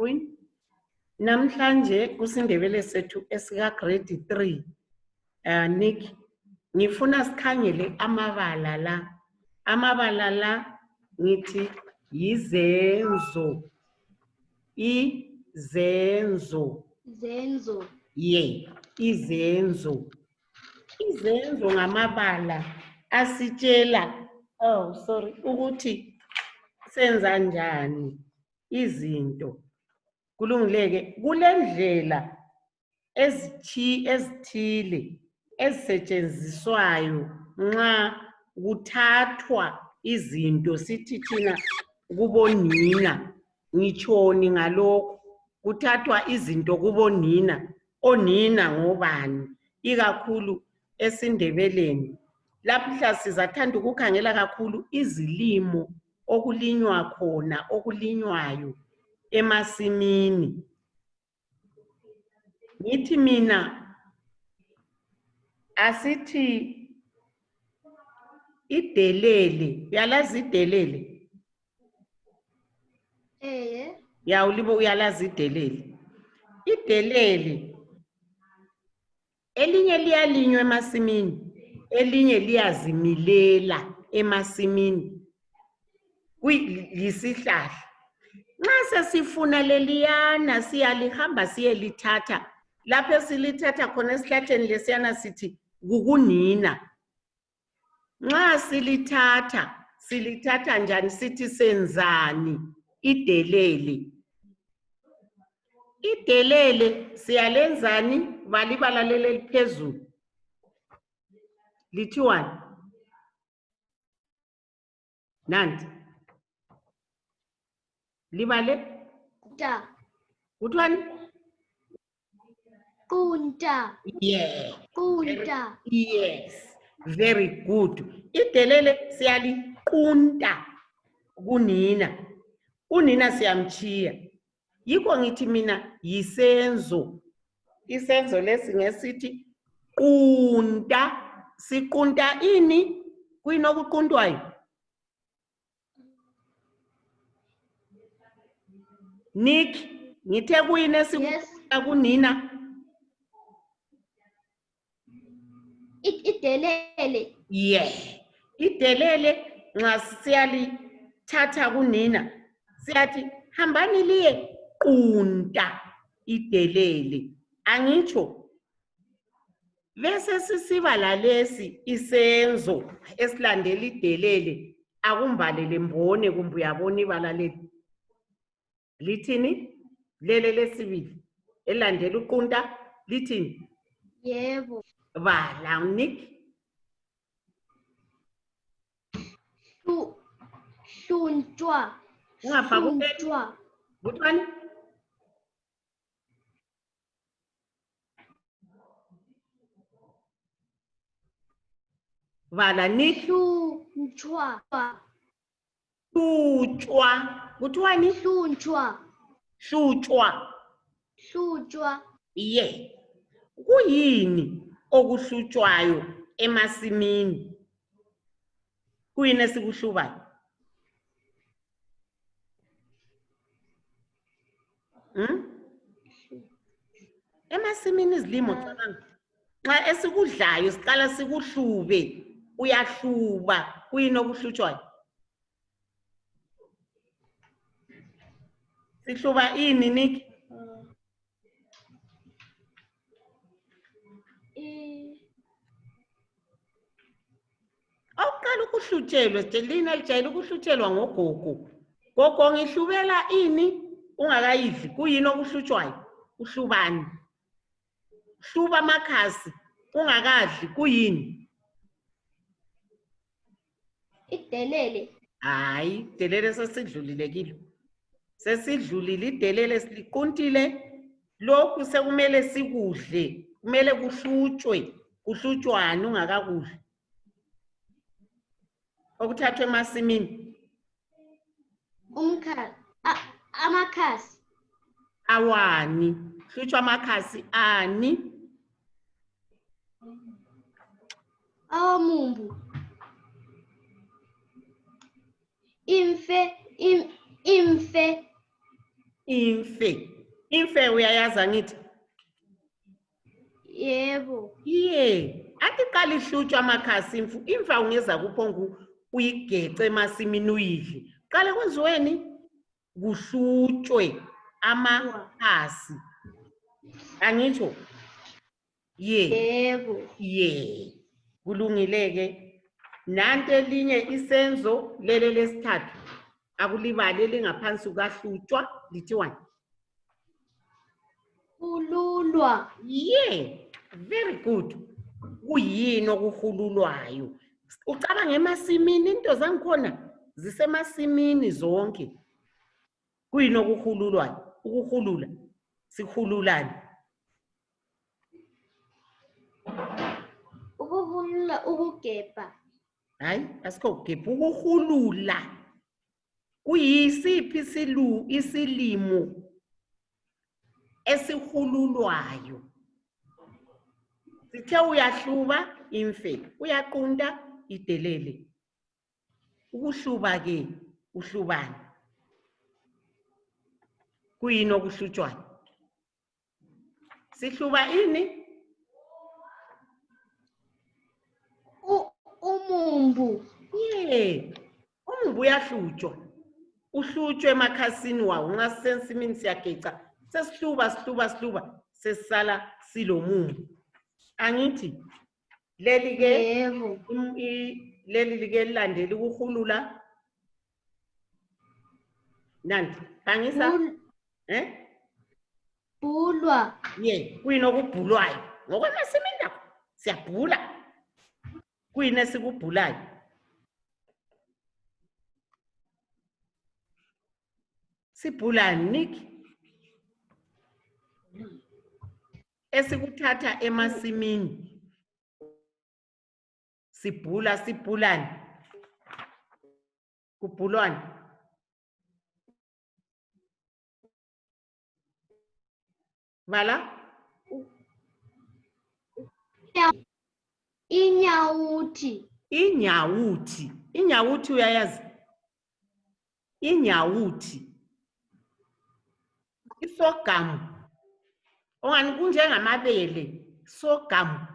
Queen. Namhlanje kusindebele sethu esika grade 3. Nick, ngifuna sikhangele amabala la. Amabala la ngithi yizenzo. Izenzo. Zenzo. Izenzo. Izenzo ngamabala asitshela ukuthi senza njani izinto. Kulungileke kulendlela ezithile ezisetshenziswayo nxa kuthathwa izinto sithi thina kubonina. Ngitshoni ngalokho kuthathwa izinto kubonina. Onina ngobani? Ikakhulu esindebeleni. Lapha sizathanda ukukhangela kakhulu izilimo okulinywa khona, okulinywayo emasimini. Ngithi mina asithi idelele, uyalazi idelele? Ya ulibo uyalazi idelele. Idelele elinye liyalinywa emasimini, elinye liyazimilela emasimini. Yisihlahla. Nxa sesifuna leliyana siyalihamba siyelithatha. Lapho silithatha khona esihlahleni lesiyana sithi kukunina. Nxa silithatha njani sithi senzani idelele. Idelele siyalenzani balibala leli phezulu. Lithiwani? Nanti. Libale? Ta. Kuthiwani? Kunta. Yeah. Kunta. Yes. Very good. Idelele siyaliqunta kunina. Unina siyamchiya. Yikho ngithi mina yisenzo. Isenzo lesi ngesithi qunta. Siqunta ini? Kuyinokuquntwayo. Nick, ngithe kuyini esikuqunta kunina? Idelele. Yeah. Idelele nxa siyalithatha kunina. Siyathi hambani liye qunta idelele. Angitsho. Bese sisiba lalesi isenzo esilandela idelele. Akumbalele mbone kumbe uyabona ibala lethu. Lithini? Lele lesibili. Elandela uqunta lithini? Yebo. Bala Nick. Hluntshwa. Ungafaka Kuthiwani? Bala Nick. Hluntshwa. Hlutshwa. Kuthiwani? Hluntshwa. Hlutshwa. Hluntshwa. Yeah. Kuyini okuhlutshwayo emasimini? Kuyini esikuhlubayo? Emasimini izilimo cabanga. Nxa esikudlayo siqala sikuhlube, uyahluba. Kuyini okuhlutshwayo? Sihluba ini Nick? Awuqala ukuhlutshelwe, lina lijayele ukuhlutshelwa ngogogo. Gogo ngihlubela ini ungakayidli? Kuyini okuhlutshwayo? Uhlubani? Hluba amakhasi ungakadli kuyini? Idelele. Hayi, idelele sesidlulile kilo. Sesidlulile idelele siliquntile. Lokhu sekumele sikudle. Kumele kuhlutshwe. Kuhlutshwane ungakakudli. Okuthathwe emasimini. Amakhasi. Awani. Hlutshwa amakhasi ani? Awamumbu. Imfe. Imfe. Imfe uyayazi angithi? Yebo. Ye, athi qala ihlutshwa amakhasi imfu. Imfa ungeza kuphongo uyigece emasimini uyidle. Qala kwenziweni? Kuhlutshwe amakhasi. Angitsho? Ye. Yebo. Ye. Kulungileke. Nanto elinye isenzo lele lesithathu. Akulibali elingaphansi kukahlutshwa lithiwani? Khululwa. Yeah, very good. Kuyini okuhululwayo? Ucabanga emasimini into zangikhona zisemasimini zonke. Kuyini okuhululwayo? Ukuhulula. Sihululani? Ukuhulula ukugebha. Hayi, asikho kugebha. Ukuhulula. Kuyisiphi isilimo esihululwayo? Sithe uyahluba imfe, uyaqunta idelele. Ukuhluba ke uhlubani? Kuyini okuhlutshwayo? Sihluba ini? Umumbu. Yeah. Umumbu uyahlutshwa. Uhlutshwe emakhasini wawo. Ungasensimini siyageca. Sesihluba. Sesisala silomumbu. Angithi? Leli ke Yebo. leli like lilandela ukuhulula. Nanti. Phangisa? Bhulwa. Ye, kuyini okubhulwayo? Ngokwemasimini lakho siyabhula. Kuyini esikubhulayo? Sibhulani Nick? Esikuthatha emasimini. Sibhulani. Kubhulwani? Vala? Inyawuthi. Inyawuthi. Inyawuthi uyayazi? Inyawuthi. Isogamu. Ongani kunjengamabele. Sogamu.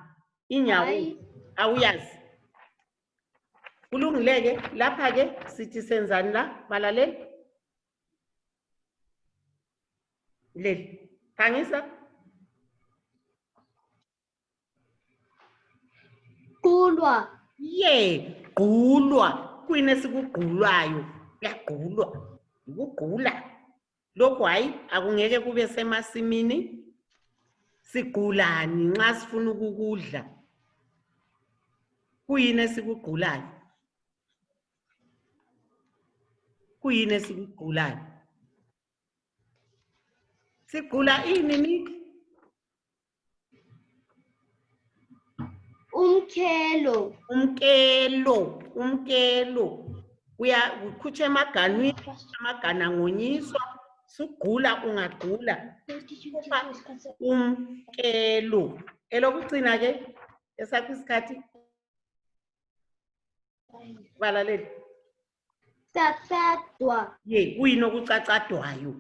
Inyawuthi. Awuyazi? Kulungileke lapha ke sithi senzani la? Balaleli? Leli. Phangisa? Qulwa. Ye, gqulwa. Kuyini esikugqulwayo? Kuyagqulwa. Ukugqula. Lokho hayi akungeke kube semasimini. Sigqulani nxa sifuna ukukudla. Kuyini esikugqulayo? Kuyini esikugqulayo? Sigqula ini Nick? Umkhelo. Umkelo. Ukhutsha emaganwini, amagana angonyiswa, sugqula ungagqula. Umkelo. Elokugcina ke esakho isikhathi. Balaleli. Cacadwa. Ye, kuyini okucacadwayo?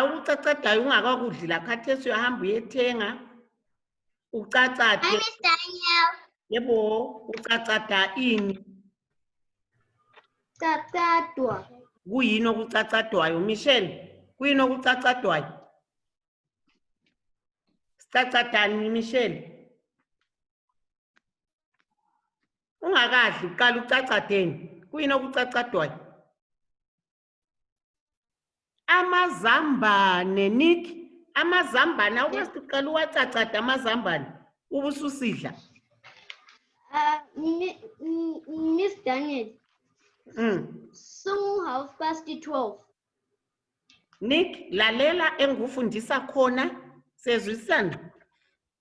Ukucacadayo ungakakudli la khathesi uyahamba uyethenga. Ucacade. Hi, Miss Daniel. Yebo, ucacada ini? Cacadwa. Kuyini okucacadwayo? Michelle, kuyini okucacadwayo? Sicacadani Michelle? Ungakadli uqala ucacadeni. Kuyini okucacadwayo? Amazambane Nick. Amazambane awukwazi uqala uwacacada amazambane ubususidla. Miss Daniel. So 12:30. Nick, lalela engufundisa khona sezwisana.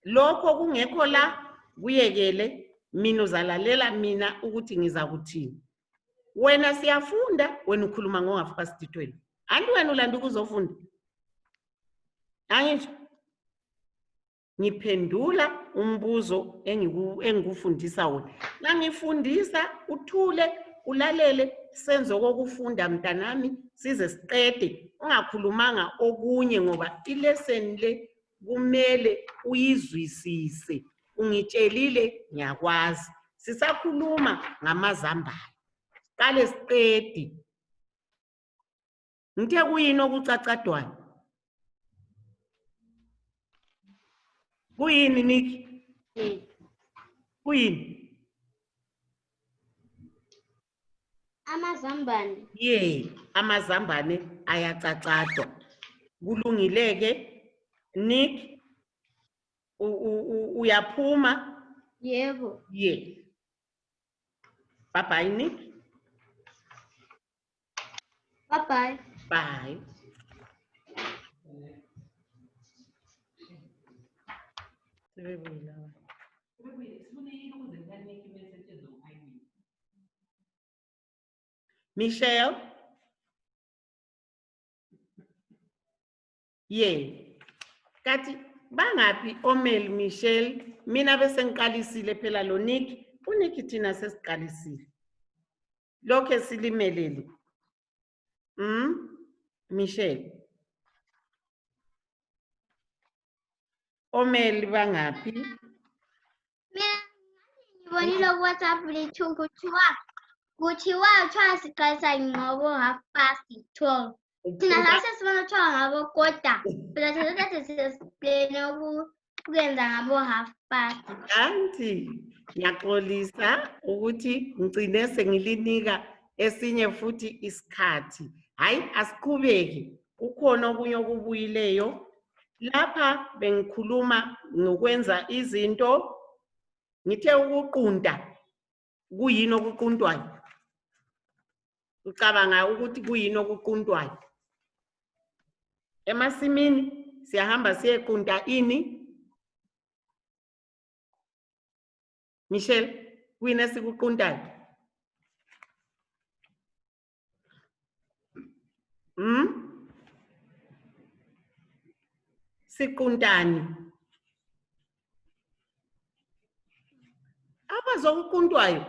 Lokho kungekho la kuyekele mina uzalalela mina ukuthi ngizakuthini. Wena siyafunda, wena ukhuluma ngo-12:30. Anti wena ulanda ukuzofunda. Angisho. Ngiphendula umbuzo engikufundisa wona. Ngangifundisa uthule ulalele senzo kokufunda mntanami size siqede ungakhulumanga okunye ngoba ilesson le kumele uyizwisise. Ungitshelile ngiyakwazi. Sisakhuluma ngamazambane. Qale siqede. Ngithe kuyini okucacadwayo? Kuyini Nikki? Kuyini? Amazambane. Amazambane ayacacadwa. Kulungileke Nick uyaphuma? Yebo. Bye bye Nick. Bye bye. Bye. Michelle? Kati bangaphi Omel Michelle? Mina bese ngiqalisile phela lo Nick. UNick thina sesiqalisile. Lokho silimelele. Michelle. Omel bangaphi? Mina ngibonile WhatsApp lithu kuthiwa siqalisa ngobo 12:30. Thina sasesibona kuthiwa ngabo kodwa phela thina sesibhene ukwenza ngabo 12:30. Kanti ngiyaxolisa ukuthi ngicine sengilinika esinye futhi isikhathi. Hayi asiqhubeke. Kukhona okunye okubuyileyo. Lapha bengikhuluma ngokwenza izinto. Ngithe ukuqunta. Kuyini okuquntwayo? Ucabanga ukuthi kuyini okuquntwayo? Emasimini siyahamba siyequnta ini? Michelle, kuyini esikuquntayo? Siquntani? Abazokuquntwayo.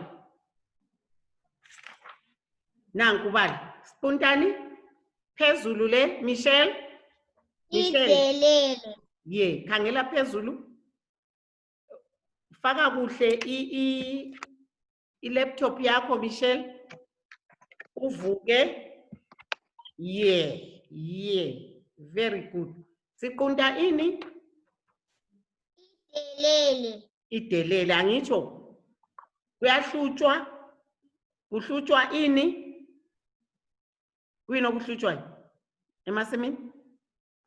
Nanku bala. Siquntani? Phezulu le Michelle? Idelele. Khangela phezulu. Faka kuhle i-laptop yakho Michelle. Uvuke. Very good. Siqunta ini? Idelele angitsho. Kuyahlutshwa. Kuhlutshwa ini? Kuyini okuhlutshwayo? Emasimini?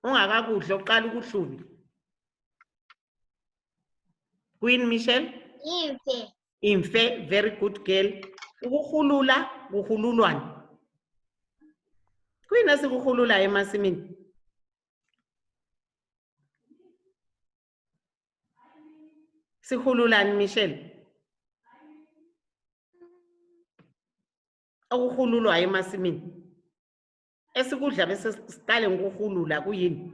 Ungakakudla uqala ukuhlube. Queen Michelle? Imfe, very good girl. Ukukhulula, kukhululwane. Kuyini esikukhulula emasimini? Sikhululani Michelle? Ukukhululwa emasimini. Esikudla bese siqale ngokukhulula kuyini?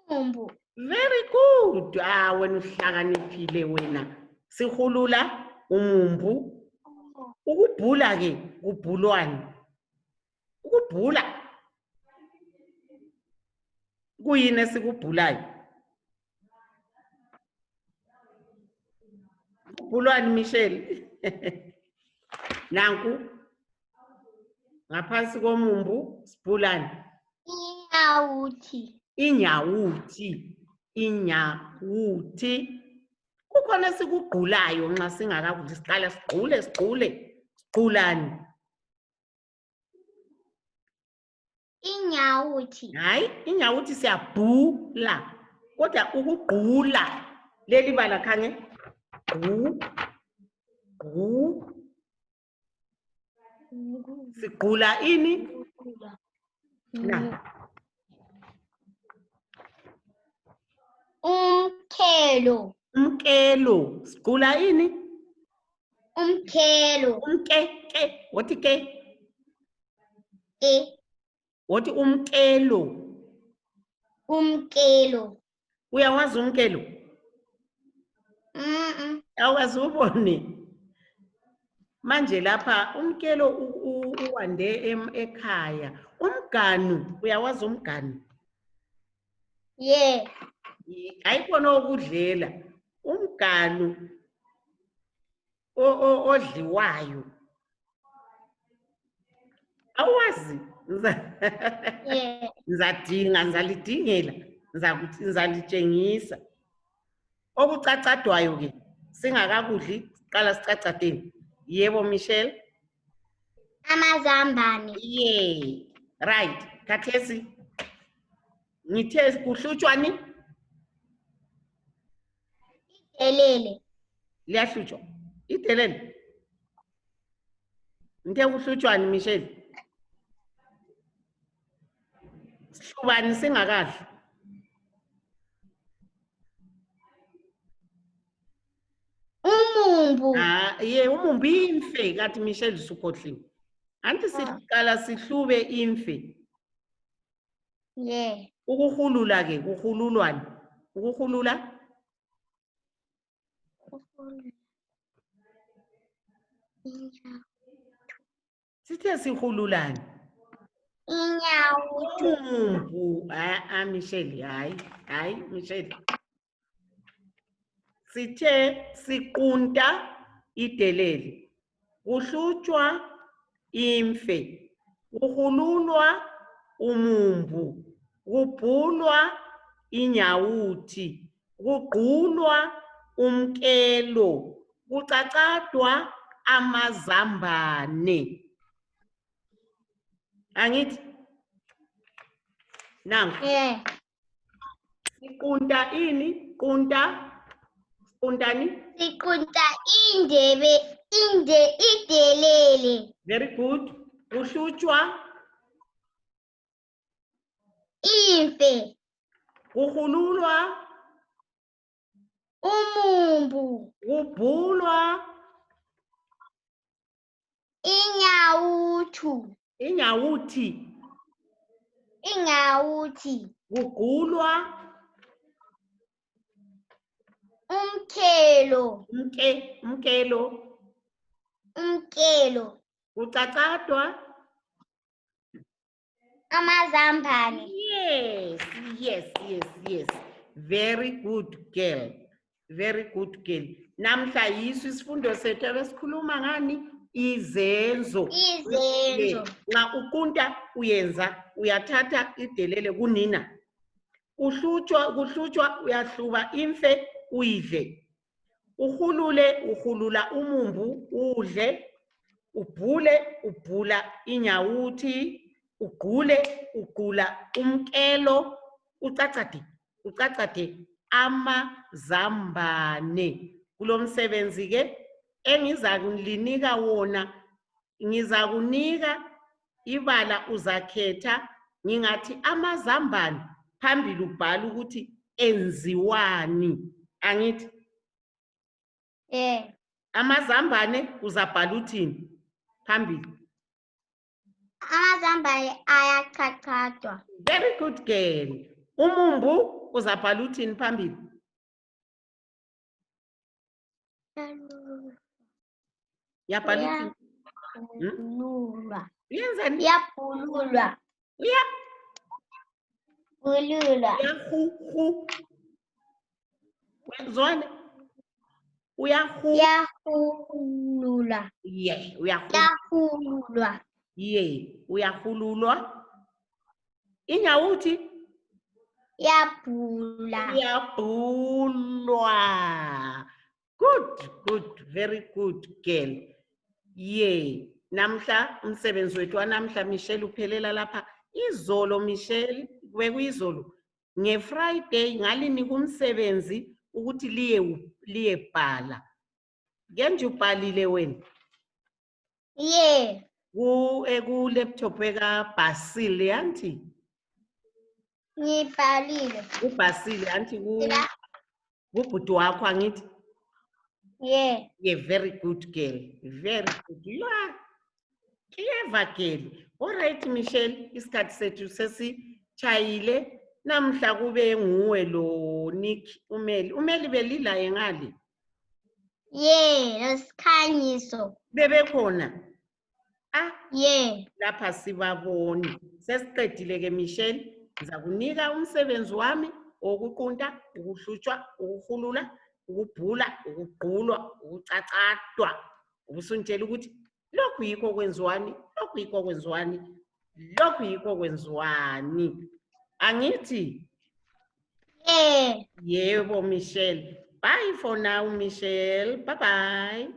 Umumbu. Very good. Wena uhlakaniphile wena. Sikhulula umumbu. Ukubhula ke kubhulwani. Ukubhula. Kuyini esikubhulayo? Kubhulwani Michelle. Nanku. Ngaphansi komumbu sibhulani. Inyawuthi. Kukhona esikugqulayo nxa singakakudli siqala sigqulani. Inyawuthi. Hayi, inyawuthi siyabhula. Kodwa ukugqula leli bala khange. Sigqula ini? Umkhelo. Sigqula ini? Umkhelo. What ke? What umkhelo. Uyawazi umkhelo? Awukazi ubone. Manje lapha umkelo uwande ekhaya. Umganu, uyawazi umganu? Yeah. Ayikhona okudlela. Umganu odliwayo. Awazi? Yeah. Ngizalidingela. Ngizalitshengisa. Okucacadwayo ke singakakudli qala sicacadeni. Yebo Michelle? Amazambane. Yeah. Right. Khathesi ngithe kuhlutshwani? Idelele. Liyahlutshwa. Idelele. Ngithe kuhlutshwani Michelle? Sihlubani singakadli. Umumbu. Ye umumbu imfe kathi Michelle sukhohliwe. Anti siqala sihlube imfe. Yeah. Ukuhulula ke kuhululwani. Ukuhulula? Sithe sihululani. Inyawo. Umumbu Michelle hayi Michelle. Sithe siqunta idelele. Kuhlutshwa imfe. Kuhululwa umumbu. Kubhulwa inyawuthi. Kugqulwa umkelo. Kucacadwa amazambane. Angithi? Nangu. Yeah. Siqunta ini? Quntani? Siqunta idelele. Very good. Kuhlutshwa Imfe. kuhululwa Umumbu. kubhulwa Inyawuthi. kugqulwa Umkelo. umkelo kucacadwa Amazambane. Yes. Very good girl. Namhla yiso isifundo sethu abesikhuluma ngani izenzo. Nxa uqunta uyathatha idelele kunina. Kuhlutshwa uyahluba imfe uyidle. Uhulula umumbu udle. Ubhula inyawuthi. Ugqula umkelo. Ucacade amazambane. Kulomsebenzi ke engizakulinika wona, ngizakunika ibala uzakhetha, ngingathi amazambane phambili ubhala ukuthi enziwani. Angithi? Amazambane uzabhala uthini phambili? Amazambane ayacacadwa. Very good girl. Umumbu uzabhala uthini phambili? Yabhala uthini? Uyenzani? Uyabhululwa. Wenzwane? Uyahulula. Yeah, Uyahululwa. Yeah, uyahululwa. Inyawuthi? Yabhulwa. Good, very good girl. Yeah, namhla umsebenzi wethu wanamhla Michelle uphelela lapha. Izolo Michelle, bekuyizolo. NgeFriday ngalinika umsebenzi ukuthi liye bhala. Ngenje ubhalile wena? Yeah. Ku laptop eka Basil yanti? Ngibhalile. UBasil yanti kubhuti wakho angithi? Yeah. Yeah, very good girl. Very good. You are clever girl. All right Michelle, isikhathi sethu sesichayile. Namhla kube nguwe lo Nick Umeli. Umeli belilaye ngale. Ye, lesikhanyiso. Bebekhona. Ah, Ye. lapha sibaboni. Sesiqedile ke Michelle. Ngiza kunika umsebenzi wami wokuqunta, ukuhlutshwa, ukuhulula, ukubhula, ukugqulwa, ukucacadwa. Ubusuntshela ukuthi lokhu yikho kwenziwani, lokhu yikho kwenziwani, lokhu yikho kwenziwani. Angithi? Ye. Yebo Michelle. Bye for now Michelle. Bye bye.